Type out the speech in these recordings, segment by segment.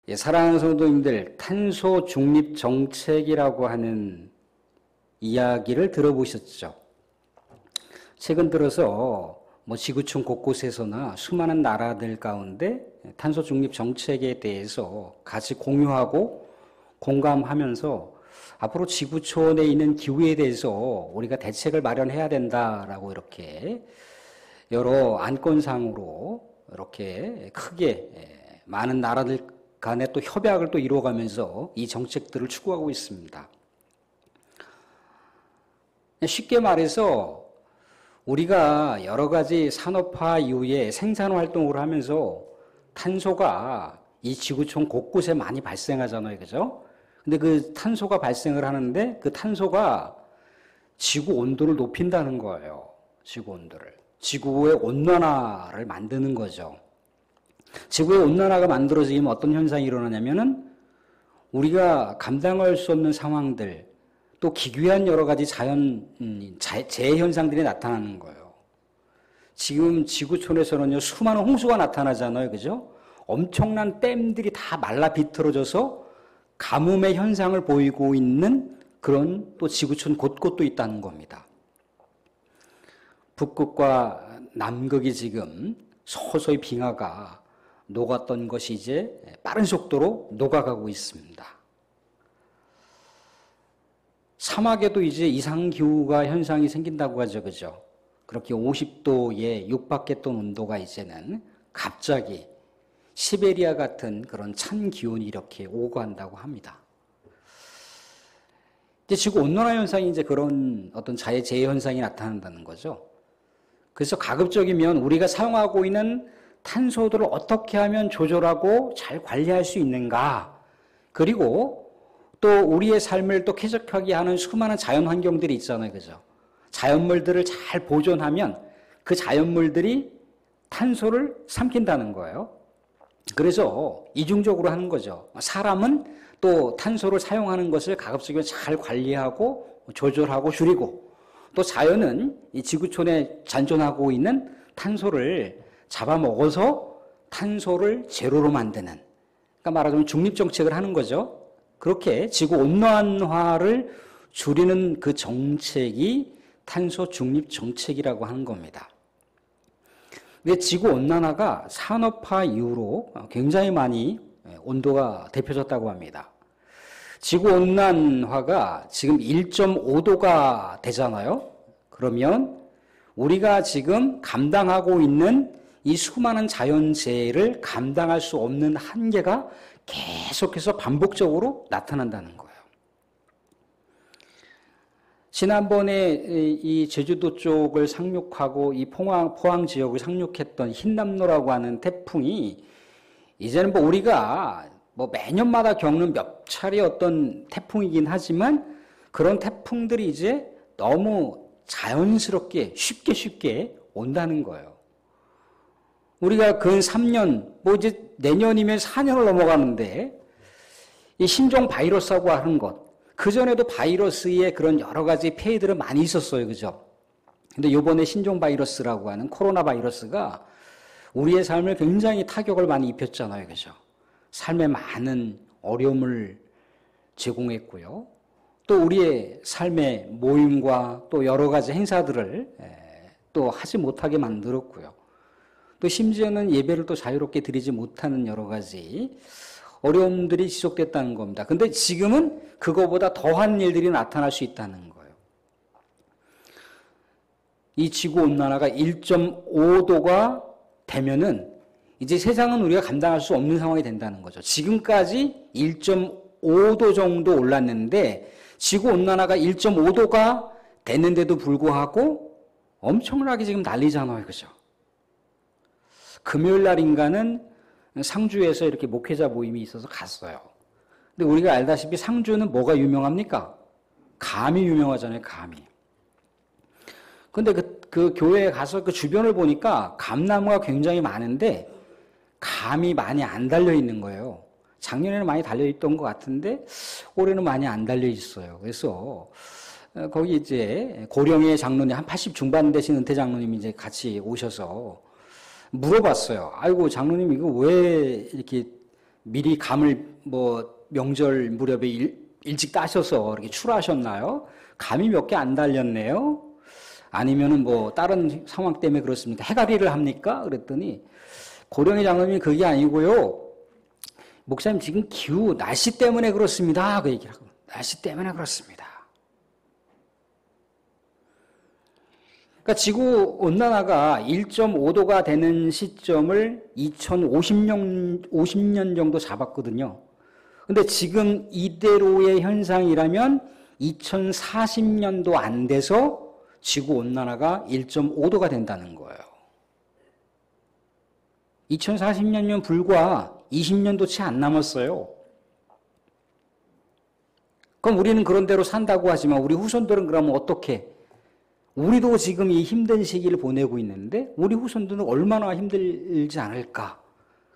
예, 사랑하는 성도님들, 탄소 중립 정책이라고 하는 이야기를 들어보셨죠? 최근 들어서 지구촌 곳곳에서나 수많은 나라들 가운데 탄소 중립 정책에 대해서 같이 공유하고 공감하면서 앞으로 지구촌에 있는 기후에 대해서 우리가 대책을 마련해야 된다라고 이렇게 여러 안건상으로 이렇게 크게 많은 나라들 간에 또 협약을 또 이루어가면서 이 정책들을 추구하고 있습니다. 쉽게 말해서 우리가 여러 가지 산업화 이후에 생산 활동을 하면서 탄소가 이 지구촌 곳곳에 많이 발생하잖아요. 그죠? 근데 그 탄소가 발생을 하는데 그 탄소가 지구 온도를 높인다는 거예요. 지구 온도를. 지구의 온난화를 만드는 거죠. 지구의 온난화가 만들어지면 어떤 현상이 일어나냐면은 우리가 감당할 수 없는 상황들, 또 기괴한 여러 가지 재해 현상들이 나타나는 거예요. 지금 지구촌에서는요, 수많은 홍수가 나타나잖아요. 그죠? 엄청난 댐들이 다 말라 비틀어져서 가뭄의 현상을 보이고 있는 그런 또 지구촌 곳곳도 있다는 겁니다. 북극과 남극이 지금 서서히 빙하가 녹았던 것이 이제 빠른 속도로 녹아가고 있습니다. 사막에도 이제 이상기후가 현상이 생긴다고 하죠. 그죠? 그렇게 50도에 육박했던 온도가 이제는 갑자기 시베리아 같은 그런 찬 기온이 이렇게 오고 간다고 합니다. 이제 지구 온난화 현상이 이제 그런 어떤 재해 현상이 나타난다는 거죠. 그래서 가급적이면 우리가 사용하고 있는 탄소들을 어떻게 하면 조절하고 잘 관리할 수 있는가, 그리고 또 우리의 삶을 또 쾌적하게 하는 수많은 자연 환경들이 있잖아요. 그죠? 자연물들을 잘 보존하면 그 자연물들이 탄소를 삼킨다는 거예요. 그래서 이중적으로 하는 거죠. 사람은 또 탄소를 사용하는 것을 가급적이면 잘 관리하고 조절하고 줄이고, 또 자연은 이 지구촌에 잔존하고 있는 탄소를 잡아먹어서 탄소를 제로로 만드는, 그러니까 말하자면 중립정책을 하는 거죠. 그렇게 지구온난화를 줄이는 그 정책이 탄소 중립정책이라고 하는 겁니다. 근데 지구온난화가 산업화 이후로 굉장히 많이 온도가 대표졌다고 합니다. 지구온난화가 지금 1.5도가 되잖아요. 그러면 우리가 지금 감당하고 있는 이 수많은 자연재해를 감당할 수 없는 한계가 계속해서 반복적으로 나타난다는 거예요. 지난번에 이 제주도 쪽을 상륙하고 이 포항 지역을 상륙했던 흰남노라고 하는 태풍이 이제는 우리가 매년마다 겪는 몇 차례 어떤 태풍이긴 하지만 그런 태풍들이 이제 너무 자연스럽게 쉽게 온다는 거예요. 우리가 근 3년, 이제 내년이면 4년을 넘어가는데 이 신종 바이러스하고 하는 것, 그전에도 바이러스의 그런 여러 가지 폐해들은 많이 있었어요. 그죠? 근데 요번에 신종 바이러스라고 하는 코로나 바이러스가 우리의 삶을 굉장히 타격을 많이 입혔잖아요. 그죠? 삶에 많은 어려움을 제공했고요. 또 우리의 삶의 모임과 또 여러 가지 행사들을 또 하지 못하게 만들었고요. 또 심지어는 예배를 또 자유롭게 드리지 못하는 여러 가지 어려움들이 지속됐다는 겁니다. 근데 지금은 그거보다 더한 일들이 나타날 수 있다는 거예요. 이 지구온난화가 1.5도가 되면은 이제 세상은 우리가 감당할 수 없는 상황이 된다는 거죠. 지금까지 1.5도 정도 올랐는데 지구온난화가 1.5도가 됐는데도 불구하고 엄청나게 지금 난리잖아요. 그죠? 금요일 날인가는 상주에서 이렇게 목회자 모임이 있어서 갔어요. 근데 우리가 알다시피 상주는 뭐가 유명합니까? 감이 유명하잖아요, 감이. 근데 그 교회에 가서 그 주변을 보니까 감나무가 굉장히 많은데 감이 많이 안 달려 있는 거예요. 작년에는 많이 달려 있던 것 같은데 올해는 많이 안 달려 있어요. 그래서 거기 이제 고령의 장로님, 한 80 중반 되신 은퇴 장로님이 이제 같이 오셔서 물어봤어요. 아이고, 장로님, 이거 왜 이렇게 미리 감을 명절 무렵에 일찍 따셔서 이렇게 출하하셨나요? 감이 몇 개 안 달렸네요? 아니면은 다른 상황 때문에 그렇습니까? 해가리를 합니까? 그랬더니 고령의 장로님이 그게 아니고요. 목사님 지금 날씨 때문에 그렇습니다. 그 얘기를 하고 날씨 때문에 그렇습니다. 그러니까 지구 온난화가 1.5도가 되는 시점을 2050년 정도 잡았거든요. 근데 지금 이대로의 현상이라면 2040년도 안 돼서 지구 온난화가 1.5도가 된다는 거예요. 2040년이면 불과 20년도 채 안 남았어요. 그럼 우리는 그런 대로 산다고 하지만 우리 후손들은 그러면 어떻게? 우리도 지금 이 힘든 시기를 보내고 있는데 우리 후손들은 얼마나 힘들지 않을까?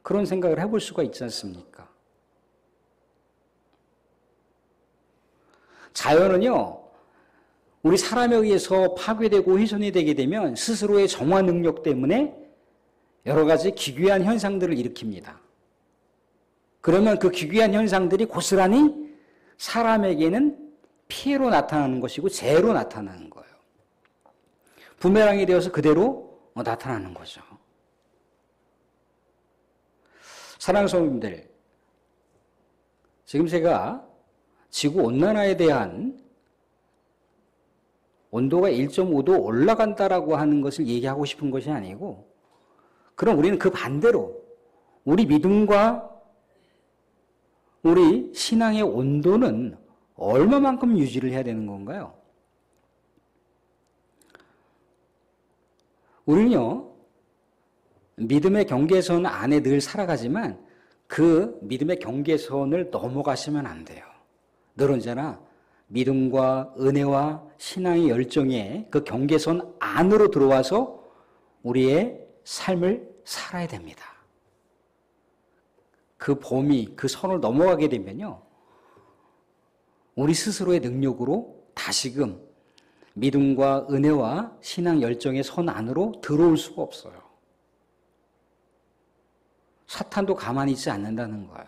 그런 생각을 해볼 수가 있지 않습니까? 자연은요, 우리 사람에 의해서 파괴되고 훼손이 되게 되면 스스로의 정화 능력 때문에 여러 가지 기괴한 현상들을 일으킵니다. 그러면 그 기괴한 현상들이 고스란히 사람에게는 피해로 나타나는 것이고 재해로 나타나는 거예요. 부메랑이 되어서 그대로 나타나는 거죠. 사랑하는 성도님들, 지금 제가 지구온난화에 대한 온도가 1.5도 올라간다라고 하는 것을 얘기하고 싶은 것이 아니고, 그럼 우리는 그 반대로 우리 믿음과 우리 신앙의 온도는 얼마만큼 유지를 해야 되는 건가요? 우리는요, 믿음의 경계선 안에 늘 살아가지만 그 믿음의 경계선을 넘어가시면 안 돼요. 늘 언제나 믿음과 은혜와 신앙의 열정에 그 경계선 안으로 들어와서 우리의 삶을 살아야 됩니다. 그 범위, 그 선을 넘어가게 되면요, 우리 스스로의 능력으로 다시금 믿음과 은혜와 신앙 열정의 선 안으로 들어올 수가 없어요. 사탄도 가만히 있지 않는다는 거예요.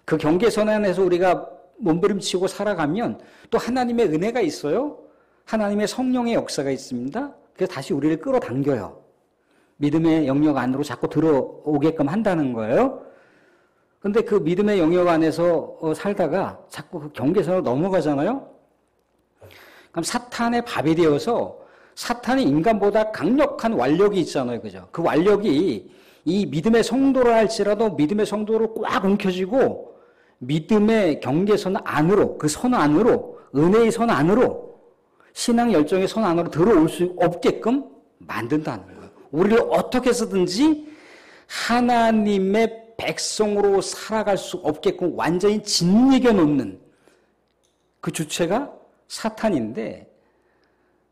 그 경계선 안에서 우리가 몸부림치고 살아가면 또 하나님의 은혜가 있어요. 하나님의 성령의 역사가 있습니다. 그래서 다시 우리를 끌어당겨요. 믿음의 영역 안으로 자꾸 들어오게끔 한다는 거예요. 그런데 그 믿음의 영역 안에서 살다가 자꾸 그 경계선으로 넘어가잖아요. 그럼 사탄의 밥이 되어서 사탄이 인간보다 강력한 완력이 있잖아요. 그죠? 그 완력이 이 믿음의 성도를 할지라도 믿음의 성도를 꽉 움켜쥐고 믿음의 경계선 안으로, 그 선 안으로, 은혜의 선 안으로, 신앙 열정의 선 안으로 들어올 수 없게끔 만든다는 거예요. 우리를 어떻게 해서든지 하나님의 백성으로 살아갈 수 없게끔 완전히 짓이겨 놓는 그 주체가 사탄인데,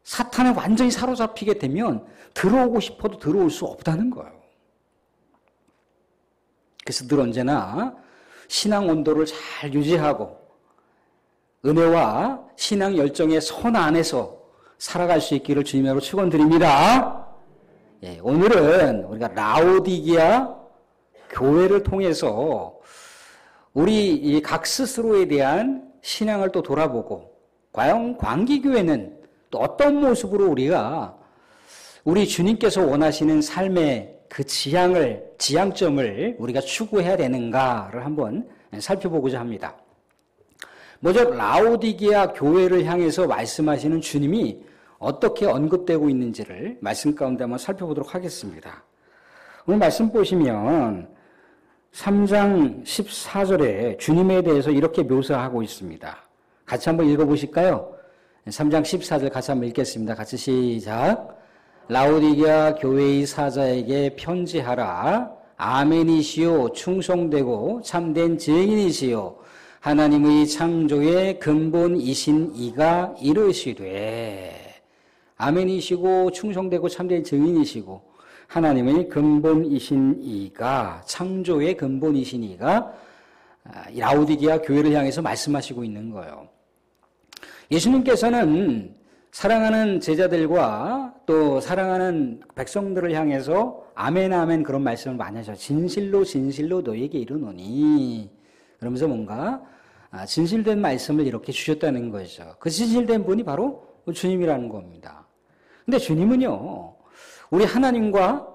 사탄에 완전히 사로잡히게 되면 들어오고 싶어도 들어올 수 없다는 거예요. 그래서 늘 언제나 신앙 온도를 잘 유지하고 은혜와 신앙 열정의 선 안에서 살아갈 수 있기를 주님으로 축원드립니다. 예, 오늘은 우리가 라오디게아 교회를 통해서 우리 각 스스로에 대한 신앙을 또 돌아보고, 과연 광기교회는 또 어떤 모습으로 우리가 우리 주님께서 원하시는 삶의 그 지향점을 우리가 추구해야 되는가를 한번 살펴보고자 합니다. 먼저 라오디게아 교회를 향해서 말씀하시는 주님이 어떻게 언급되고 있는지를 말씀 가운데 한번 살펴보도록 하겠습니다. 오늘 말씀 보시면 3장 14절에 주님에 대해서 이렇게 묘사하고 있습니다. 같이 한번 읽어보실까요? 3장 14절 같이 한번 읽겠습니다. 같이 시작. 라오디게아 교회의 사자에게 편지하라. 아멘이시요 충성되고 참된 증인이시요 하나님의 창조의 근본이신 이가 이르시되. 아멘이시고 충성되고 참된 증인이시고 하나님의 근본이신 이가, 창조의 근본이신 이가 라오디게아 교회를 향해서 말씀하시고 있는 거예요. 예수님께서는 사랑하는 제자들과 또 사랑하는 백성들을 향해서 아멘 아멘 그런 말씀을 많이 하셔요. 진실로 진실로 너희에게 이르노니 그러면서 뭔가 진실된 말씀을 이렇게 주셨다는 거죠. 그 진실된 분이 바로 주님이라는 겁니다. 근데 주님은요, 우리 하나님과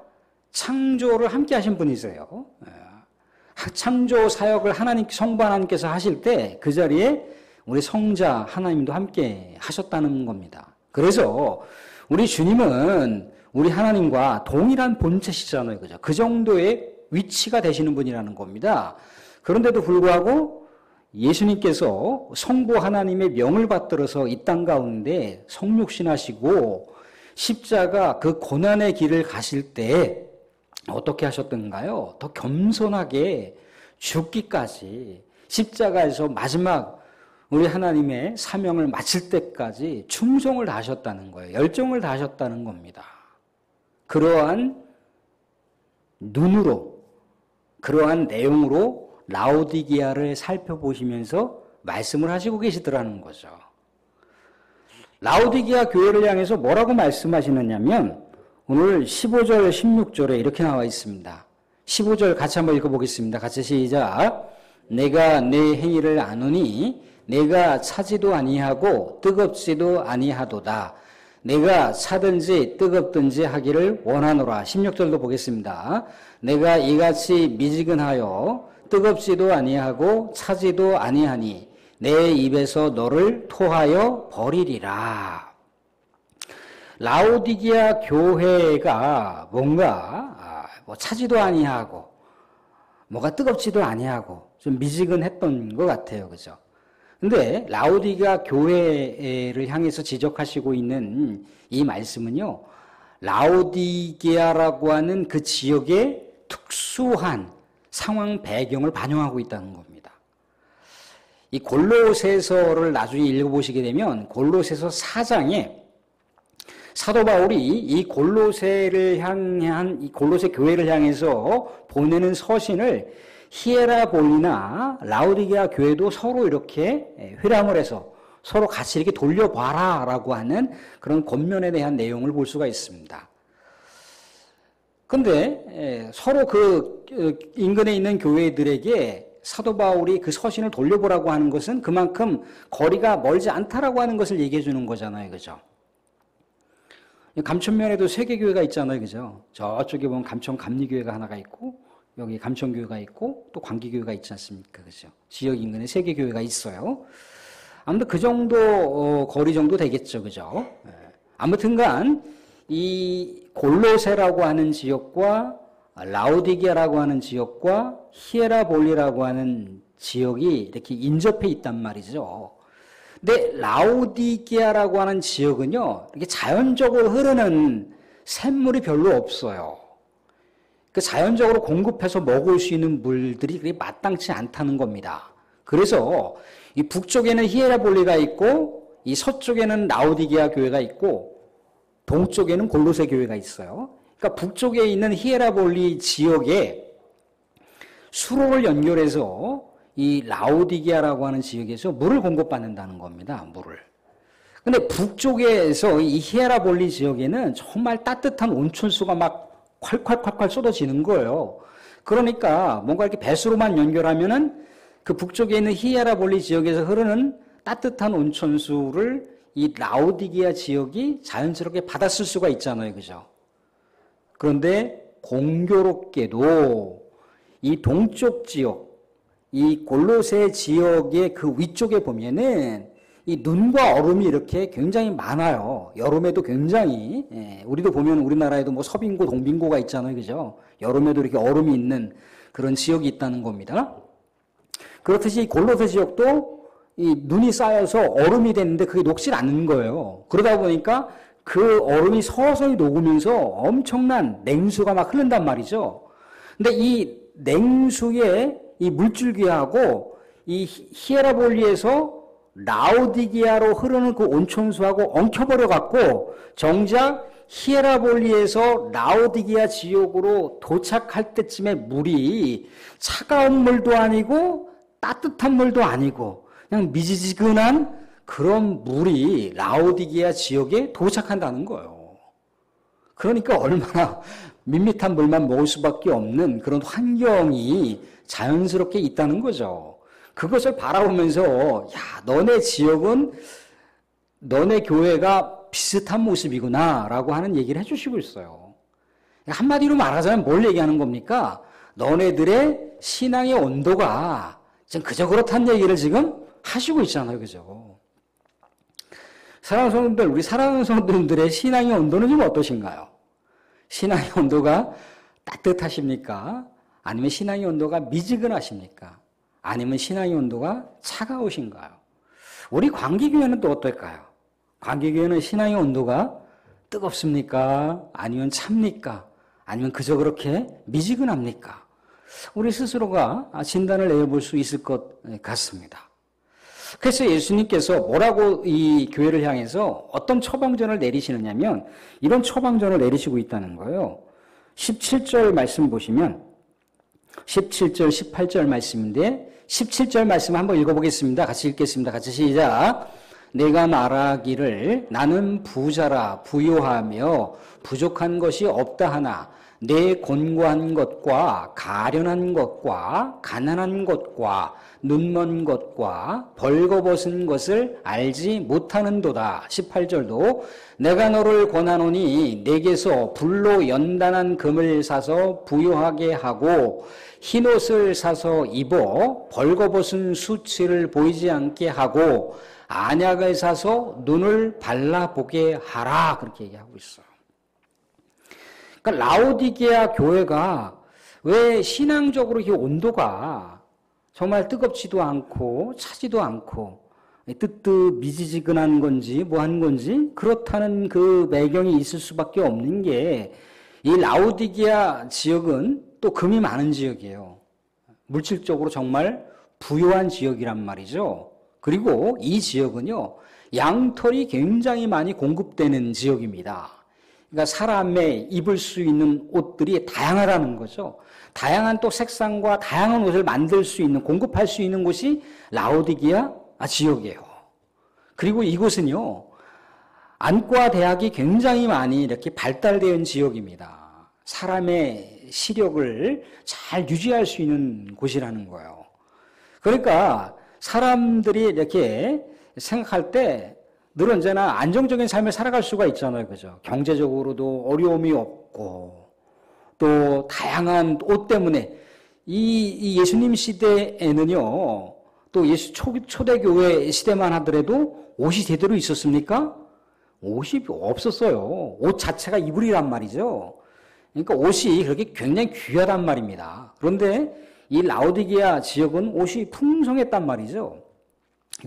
창조를 함께 하신 분이세요. 창조 사역을 성부 하나님께서 하실 때 그 자리에 우리 성자 하나님도 함께 하셨다는 겁니다. 그래서 우리 주님은 우리 하나님과 동일한 본체시잖아요. 그죠? 그 정도의 위치가 되시는 분이라는 겁니다. 그런데도 불구하고 예수님께서 성부 하나님의 명을 받들어서 이 땅 가운데 성육신하시고 십자가 그 고난의 길을 가실 때 어떻게 하셨던가요? 더 겸손하게 죽기까지 십자가에서 마지막 우리 하나님의 사명을 마칠 때까지 충성을 다하셨다는 거예요. 열정을 다하셨다는 겁니다. 그러한 눈으로, 그러한 내용으로 라오디게아를 살펴보시면서 말씀을 하시고 계시더라는 거죠. 라오디게아 교회를 향해서 뭐라고 말씀하시느냐면 오늘 15절, 16절에 이렇게 나와 있습니다. 15절 같이 한번 읽어보겠습니다. 같이 시작. 내가 내 행위를 아노니 내가 차지도 아니하고 뜨겁지도 아니하도다. 내가 차든지 뜨겁든지 하기를 원하노라. 16절도 보겠습니다. 내가 이같이 미지근하여 뜨겁지도 아니하고 차지도 아니하니 내 입에서 너를 토하여 버리리라. 라오디게아 교회가 뭔가 차지도 아니하고 뭐가 뜨겁지도 아니하고 좀 미지근했던 것 같아요. 그죠? 근데 라오디게아 교회를 향해서 지적하시고 있는 이 말씀은요, 라오디게아라고 하는 그 지역의 특수한 상황 배경을 반영하고 있다는 겁니다. 이 골로새서를 나중에 읽어보시게 되면 골로새서 4장에 사도 바울이 이 골로새를 향한 이 골로새 교회를 향해서 보내는 서신을 히에라볼리나 라오디게아 교회도 서로 이렇게 회람을 해서 서로 같이 이렇게 돌려봐라라고 하는 그런 권면에 대한 내용을 볼 수가 있습니다. 근데 서로 그 인근에 있는 교회들에게 사도 바울이 그 서신을 돌려보라고 하는 것은 그만큼 거리가 멀지 않다라고 하는 것을 얘기해 주는 거잖아요. 그죠? 감천면에도 세 개 교회가 있잖아요. 그죠? 저쪽에 보면 감천 감리교회가 하나가 있고 여기 감천교회가 있고 또 광기교회가 있지 않습니까? 그죠? 지역 인근에 세 개 교회가 있어요. 아무튼 그 정도 거리 정도 되겠죠. 그죠? 아무튼간 이 골로새라고 하는 지역과 라오디게아라고 하는 지역과 히에라볼리라고 하는 지역이 이렇게 인접해 있단 말이죠. 근데 라오디게아라고 하는 지역은요, 이렇게 자연적으로 흐르는 샘물이 별로 없어요. 그 자연적으로 공급해서 먹을 수 있는 물들이 그렇게 마땅치 않다는 겁니다. 그래서 이 북쪽에는 히에라볼리가 있고, 이 서쪽에는 라오디게아 교회가 있고, 동쪽에는 골로새 교회가 있어요. 그러니까 북쪽에 있는 히에라볼리 지역에 수로를 연결해서 이 라오디게아라고 하는 지역에서 물을 공급받는다는 겁니다. 물을. 근데 북쪽에서 이 히에라볼리 지역에는 정말 따뜻한 온천수가 막 콸콸콸콸 쏟아지는 거예요. 그러니까 뭔가 이렇게 배수로만 연결하면은 그 북쪽에 있는 히에라볼리 지역에서 흐르는 따뜻한 온천수를 이 라오디게아 지역이 자연스럽게 받았을 수가 있잖아요. 그죠? 그런데 공교롭게도 이 동쪽 지역, 이 골로새 지역의 그 위쪽에 보면은 이 눈과 얼음이 이렇게 굉장히 많아요. 여름에도 굉장히, 우리도 보면 우리나라에도 뭐 서빙고, 동빙고가 있잖아요. 그죠? 여름에도 이렇게 얼음이 있는 그런 지역이 있다는 겁니다. 그렇듯이 이 골로새 지역도 이 눈이 쌓여서 얼음이 됐는데 그게 녹질 않는 거예요. 그러다 보니까 그 얼음이 서서히 녹으면서 엄청난 냉수가 막 흐른단 말이죠. 근데 이 냉수의 이 물줄기하고 이 히에라볼리에서 라오디게아로 흐르는 그 온천수하고 엉켜버려 갖고 정작 히에라볼리에서 라오디게아 지역으로 도착할 때쯤에 물이 차가운 물도 아니고 따뜻한 물도 아니고 그냥 미지근한 그런 물이 라오디게아 지역에 도착한다는 거예요. 그러니까 얼마나 밋밋한 물만 먹을 수밖에 없는 그런 환경이 자연스럽게 있다는 거죠. 그것을 바라보면서 야, 너네 지역은 너네 교회가 비슷한 모습이구나 라고 하는 얘기를 해주시고 있어요. 한마디로 말하자면 뭘 얘기하는 겁니까? 너네들의 신앙의 온도가 지금 그저 그렇다는 얘기를 지금 하시고 있잖아요. 그죠? 사랑하는 성도들, 우리 사랑하는 성도들의 신앙의 온도는 좀 어떠신가요? 신앙의 온도가 따뜻하십니까? 아니면 신앙의 온도가 미지근하십니까? 아니면 신앙의 온도가 차가우신가요? 우리 광기교회는 또 어떨까요? 광기교회는 신앙의 온도가 뜨겁습니까? 아니면 찹니까? 아니면 그저 그렇게 미지근합니까? 우리 스스로가 진단을 내볼 수 있을 것 같습니다. 그래서 예수님께서 뭐라고 이 교회를 향해서 어떤 처방전을 내리시느냐면 이런 처방전을 내리시고 있다는 거예요. 17절 말씀 보시면 17절, 18절 말씀인데 17절 말씀 한번 읽어보겠습니다. 같이 읽겠습니다. 같이 시작. 내가 말하기를 나는 부자라 부요하며 부족한 것이 없다 하나 내 곤고한 것과 가련한 것과 가난한 것과 눈먼 것과 벌거벗은 것을 알지 못하는도다. 18절도 내가 너를 권하노니 내게서 불로 연단한 금을 사서 부요하게 하고 흰옷을 사서 입어 벌거벗은 수치를 보이지 않게 하고 안약을 사서 눈을 발라보게 하라. 그렇게 얘기하고 있어요. 그러니까 라오디게아 교회가 왜 신앙적으로 이 온도가 정말 뜨겁지도 않고 차지도 않고 뜨뜻 미지지근한 건지 뭐 한 건지 그렇다는 그 배경이 있을 수밖에 없는 게 이 라오디게아 지역은 또 금이 많은 지역이에요. 물질적으로 정말 부유한 지역이란 말이죠. 그리고 이 지역은요, 양털이 굉장히 많이 공급되는 지역입니다. 그러니까 사람의 입을 수 있는 옷들이 다양하다는 거죠. 다양한 또 색상과 다양한 옷을 만들 수 있는, 공급할 수 있는 곳이 라오디게아 지역이에요. 그리고 이곳은요, 안과 대학이 굉장히 많이 이렇게 발달된 지역입니다. 사람의 시력을 잘 유지할 수 있는 곳이라는 거예요. 그러니까 사람들이 이렇게 생각할 때 늘 언제나 안정적인 삶을 살아갈 수가 있잖아요. 그죠? 경제적으로도 어려움이 없고 또 다양한 옷 때문에 이 예수님 시대에는요. 또 예수 초대교회 시대만 하더라도 옷이 제대로 있었습니까? 옷이 없었어요. 옷 자체가 이불이란 말이죠. 그러니까 옷이 그렇게 굉장히 귀하단 말입니다. 그런데 이 라오디게아 지역은 옷이 풍성했단 말이죠.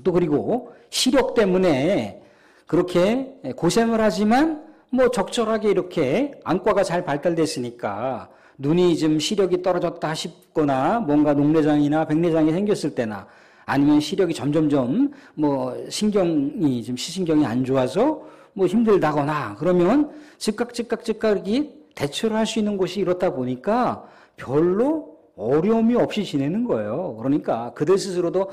또 그리고 시력 때문에 그렇게 고생을 하지만 뭐 적절하게 이렇게 안과가 잘 발달됐으니까 눈이 좀 시력이 떨어졌다 싶거나 뭔가 녹내장이나 백내장이 생겼을 때나 아니면 시력이 점점점 뭐 신경이 좀 시신경이 안 좋아서 뭐 힘들다거나 그러면 즉각 이렇게 대처를 할 수 있는 곳이 이렇다 보니까 별로 어려움이 없이 지내는 거예요. 그러니까 그들 스스로도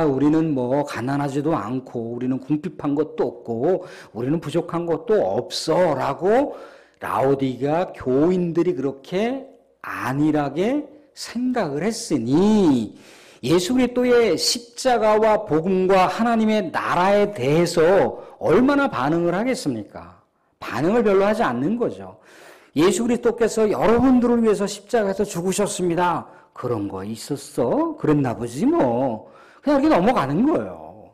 우리는 뭐 가난하지도 않고 우리는 궁핍한 것도 없고 우리는 부족한 것도 없어 라고 라오디게아 교인들이 그렇게 안일하게 생각을 했으니 예수 그리스도의 십자가와 복음과 하나님의 나라에 대해서 얼마나 반응을 하겠습니까? 반응을 별로 하지 않는 거죠. 예수 그리스도께서 여러분들을 위해서 십자가에서 죽으셨습니다. 그런 거 있었어? 그랬나 보지 뭐. 그냥 이렇게 넘어가는 거예요.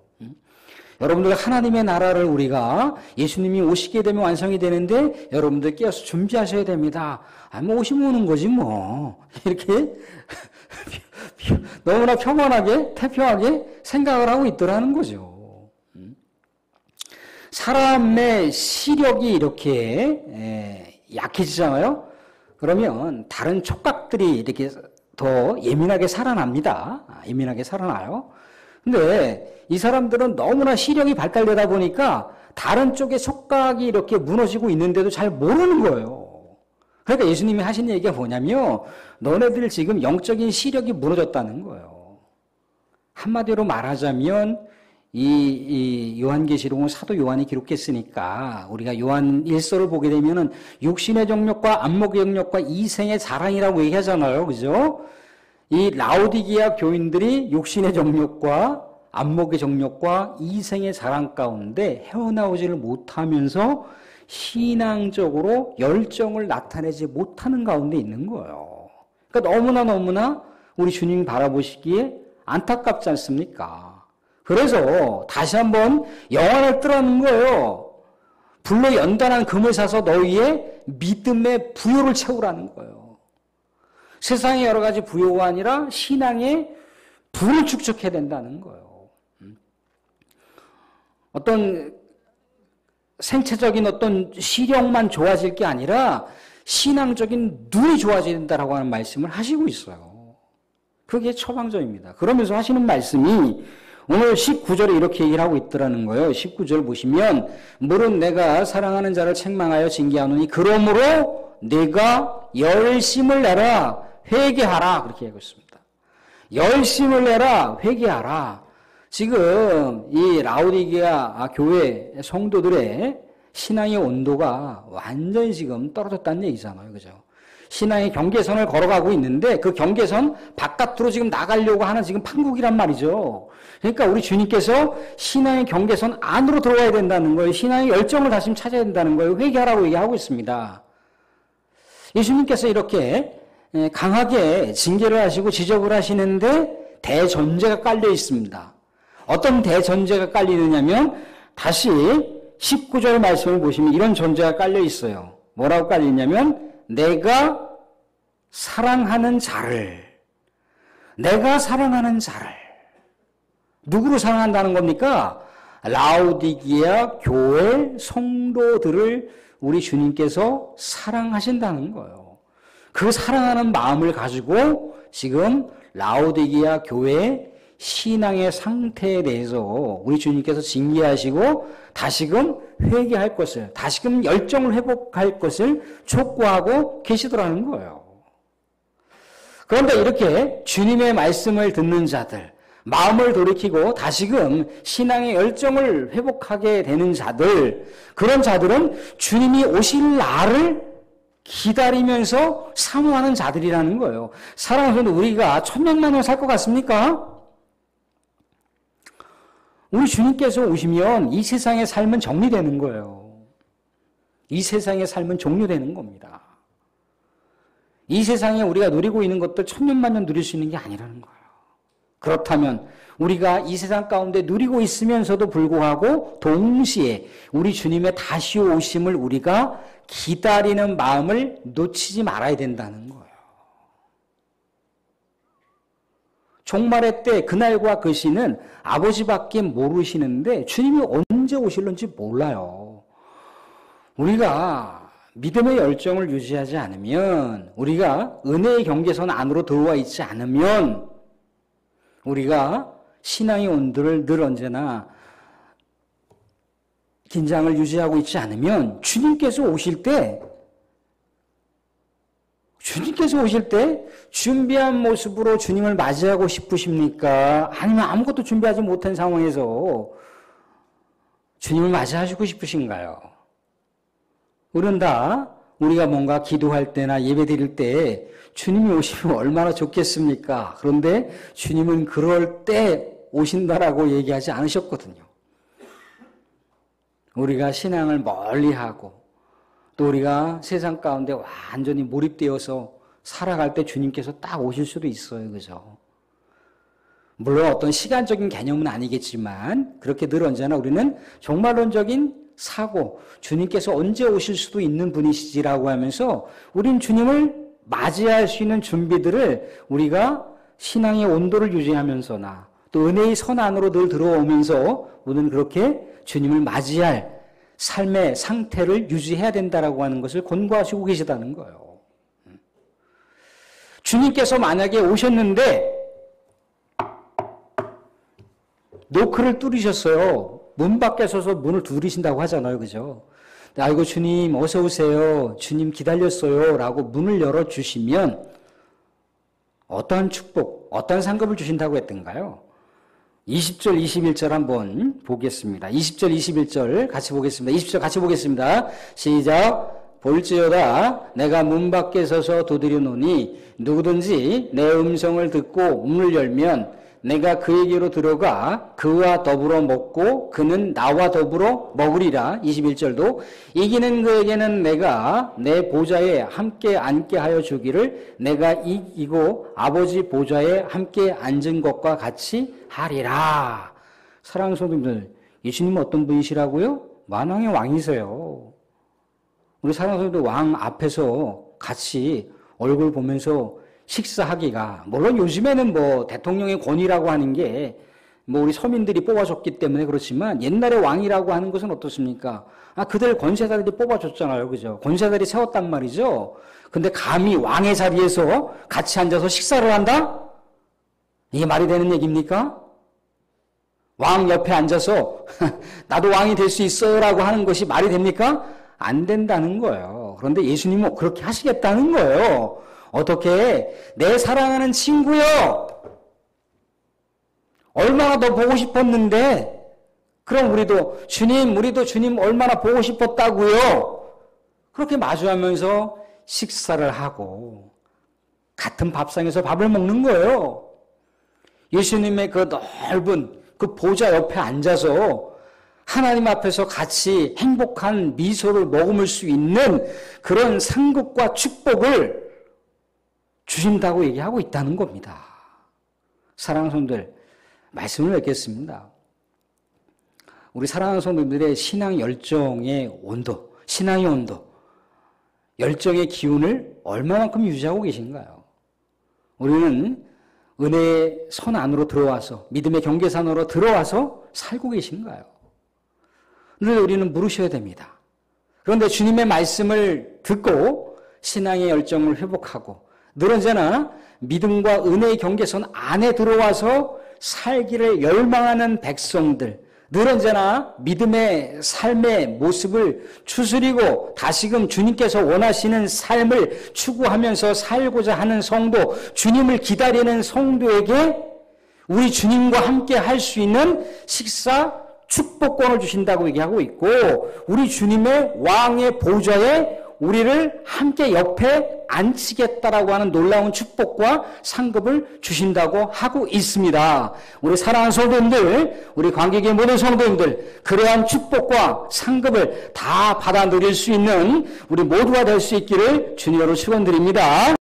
여러분들 하나님의 나라를 우리가 예수님이 오시게 되면 완성이 되는데 여러분들 깨어서 준비하셔야 됩니다. 뭐 오시면 오는 거지 뭐. 이렇게 너무나 평온하게 태평하게 생각을 하고 있더라는 거죠. 사람의 시력이 이렇게 약해지잖아요. 그러면 다른 촉각들이 이렇게 더 예민하게 살아납니다. 예민하게 살아나요. 근데 이 사람들은 너무나 시력이 발달되다 보니까 다른 쪽의 촉각이 이렇게 무너지고 있는데도 잘 모르는 거예요. 그러니까 예수님이 하신 얘기가 뭐냐면 너네들 지금 영적인 시력이 무너졌다는 거예요. 한마디로 말하자면 이 요한계시록은 사도 요한이 기록했으니까 우리가 요한 1서를 보게 되면은 육신의 정욕과 안목의 정욕과 이생의 자랑이라고 얘기하잖아요. 그죠? 이 라오디게아 교인들이 육신의 정욕과 안목의 정욕과 이생의 자랑 가운데 헤어나오지를 못하면서 신앙적으로 열정을 나타내지 못하는 가운데 있는 거예요. 그러니까 너무나 우리 주님이 바라보시기에 안타깝지 않습니까? 그래서 다시 한번 영안을 뜨라는 거예요. 불로 연단한 금을 사서 너희의 믿음의 부요를 채우라는 거예요. 세상의 여러 가지 부요가 아니라 신앙의 부를 축적해야 된다는 거예요. 어떤 생체적인 어떤 시력만 좋아질 게 아니라 신앙적인 눈이 좋아져야 된다라고 하는 말씀을 하시고 있어요. 그게 처방전입니다. 그러면서 하시는 말씀이 오늘 19절에 이렇게 얘기를 하고 있더라는 거예요. 19절 보시면 물은 내가 사랑하는 자를 책망하여 징계하노니 그러므로 내가 열심을 내라 회개하라 그렇게 얘기하고 있습니다. 열심을 내라 회개하라. 지금 이 라오디게아 교회 성도들의 신앙의 온도가 완전히 지금 떨어졌다는 얘기잖아요. 그죠? 신앙의 경계선을 걸어가고 있는데 그 경계선 바깥으로 지금 나가려고 하는 지금 판국이란 말이죠. 그러니까 우리 주님께서 신앙의 경계선 안으로 들어와야 된다는 거예요. 신앙의 열정을 다시 찾아야 된다는 거예요. 회개하라고 얘기하고 있습니다. 예수님께서 이렇게 강하게 징계를 하시고 지적을 하시는데 대전제가 깔려 있습니다. 어떤 대전제가 깔리느냐면 다시 19절 말씀을 보시면 이런 전제가 깔려 있어요. 뭐라고 깔리냐면 내가 사랑하는 자를 누구로 사랑한다는 겁니까? 라오디게아 교회 성도들을 우리 주님께서 사랑하신다는 거예요. 그 사랑하는 마음을 가지고 지금 라오디게아 교회의 신앙의 상태에 대해서 우리 주님께서 징계하시고 다시금 회개할 것을, 다시금 열정을 회복할 것을 촉구하고 계시더라는 거예요. 그런데 이렇게 주님의 말씀을 듣는 자들, 마음을 돌이키고 다시금 신앙의 열정을 회복하게 되는 자들, 그런 자들은 주님이 오실 날을 기다리면서 사모하는 자들이라는 거예요. 사랑하는 우리가 1000명만 살 것 같습니까? 우리 주님께서 오시면 이 세상의 삶은 정리되는 거예요. 이 세상의 삶은 종료되는 겁니다. 이 세상에 우리가 누리고 있는 것들 1000년만년 누릴 수 있는 게 아니라는 거예요. 그렇다면 우리가 이 세상 가운데 누리고 있으면서도 불구하고 동시에 우리 주님의 다시 오심을 우리가 기다리는 마음을 놓치지 말아야 된다는 거예요. 종말의 때 그날과 그 시는 아버지밖에 모르시는데 주님이 언제 오실는지 몰라요. 우리가 믿음의 열정을 유지하지 않으면, 우리가 은혜의 경계선 안으로 들어와 있지 않으면, 우리가 신앙의 온도를 늘 언제나 긴장을 유지하고 있지 않으면 주님께서 오실 때 준비한 모습으로 주님을 맞이하고 싶으십니까? 아니면 아무것도 준비하지 못한 상황에서 주님을 맞이하시고 싶으신가요? 우리는 다 우리가 뭔가 기도할 때나 예배 드릴 때 주님이 오시면 얼마나 좋겠습니까? 그런데 주님은 그럴 때 오신다라고 얘기하지 않으셨거든요. 우리가 신앙을 멀리하고 또 우리가 세상 가운데 완전히 몰입되어서 살아갈 때 주님께서 딱 오실 수도 있어요. 그죠? 물론 어떤 시간적인 개념은 아니겠지만 그렇게 늘 언제나 우리는 종말론적인 사고, 주님께서 언제 오실 수도 있는 분이시지라고 하면서 우린 주님을 맞이할 수 있는 준비들을 우리가 신앙의 온도를 유지하면서나 또 은혜의 선 안으로 늘 들어오면서 우리는 그렇게 주님을 맞이할 삶의 상태를 유지해야 된다라고 하는 것을 권고하시고 계시다는 거예요. 주님께서 만약에 오셨는데 노크를 뚫으셨어요. 문 밖에 서서 문을 두드리신다고 하잖아요. 그죠? 아이고 주님 어서 오세요. 주님 기다렸어요. 라고 문을 열어주시면 어떤 축복, 어떤 상급을 주신다고 했던가요? 20절, 21절 한번 보겠습니다. 20절, 21절 같이 보겠습니다. 20절 같이 보겠습니다. 시작. 볼지어다 내가 문 밖에 서서 두드리노니 누구든지 내 음성을 듣고 문을 열면 내가 그에게로 들어가 그와 더불어 먹고 그는 나와 더불어 먹으리라. 21절도 이기는 그에게는 내가 내 보좌에 함께 앉게 하여 주기를 내가 이기고 아버지 보좌에 함께 앉은 것과 같이 하리라. 사랑하는 성도님들, 예수님은 어떤 분이시라고요? 만왕의 왕이세요. 우리 사랑하는 성도들 왕 앞에서 같이 얼굴 보면서 식사하기가, 물론 요즘에는 뭐 대통령의 권위라고 하는 게 뭐 우리 서민들이 뽑아줬기 때문에 그렇지만 옛날에 왕이라고 하는 것은 어떻습니까? 그들 권세자들이 뽑아줬잖아요. 그죠? 권세자들이 세웠단 말이죠. 근데 감히 왕의 자리에서 같이 앉아서 식사를 한다? 이게 말이 되는 얘기입니까? 왕 옆에 앉아서 나도 왕이 될 수 있어요라고 하는 것이 말이 됩니까? 안 된다는 거예요. 그런데 예수님은 그렇게 하시겠다는 거예요. 어떻게? 내 사랑하는 친구요. 얼마나 더 보고 싶었는데 그럼 우리도 주님 얼마나 보고 싶었다고요. 그렇게 마주하면서 식사를 하고 같은 밥상에서 밥을 먹는 거예요. 예수님의 그 넓은 그 보좌 옆에 앉아서 하나님 앞에서 같이 행복한 미소를 머금을 수 있는 그런 상급과 축복을 주신다고 얘기하고 있다는 겁니다. 사랑하는 성도들, 말씀을 맺겠습니다. 우리 사랑하는 성도들의 신앙 열정의 온도, 신앙의 온도, 열정의 기운을 얼마만큼 유지하고 계신가요? 우리는 은혜의 선 안으로 들어와서, 믿음의 경계선으로 들어와서 살고 계신가요? 그런데 우리는 물으셔야 됩니다. 그런데 주님의 말씀을 듣고 신앙의 열정을 회복하고 늘 언제나 믿음과 은혜의 경계선 안에 들어와서 살기를 열망하는 백성들, 늘 언제나 믿음의 삶의 모습을 추스리고 다시금 주님께서 원하시는 삶을 추구하면서 살고자 하는 성도, 주님을 기다리는 성도에게 우리 주님과 함께 할 수 있는 식사 축복권을 주신다고 얘기하고 있고, 우리 주님의 왕의 보좌에 우리를 함께 옆에 앉히겠다라고 하는 놀라운 축복과 상급을 주신다고 하고 있습니다. 우리 사랑하는 성도님들, 우리 관객의 모든 성도님들, 그러한 축복과 상급을 다 받아 누릴 수 있는 우리 모두가 될 수 있기를 주님으로 축원드립니다.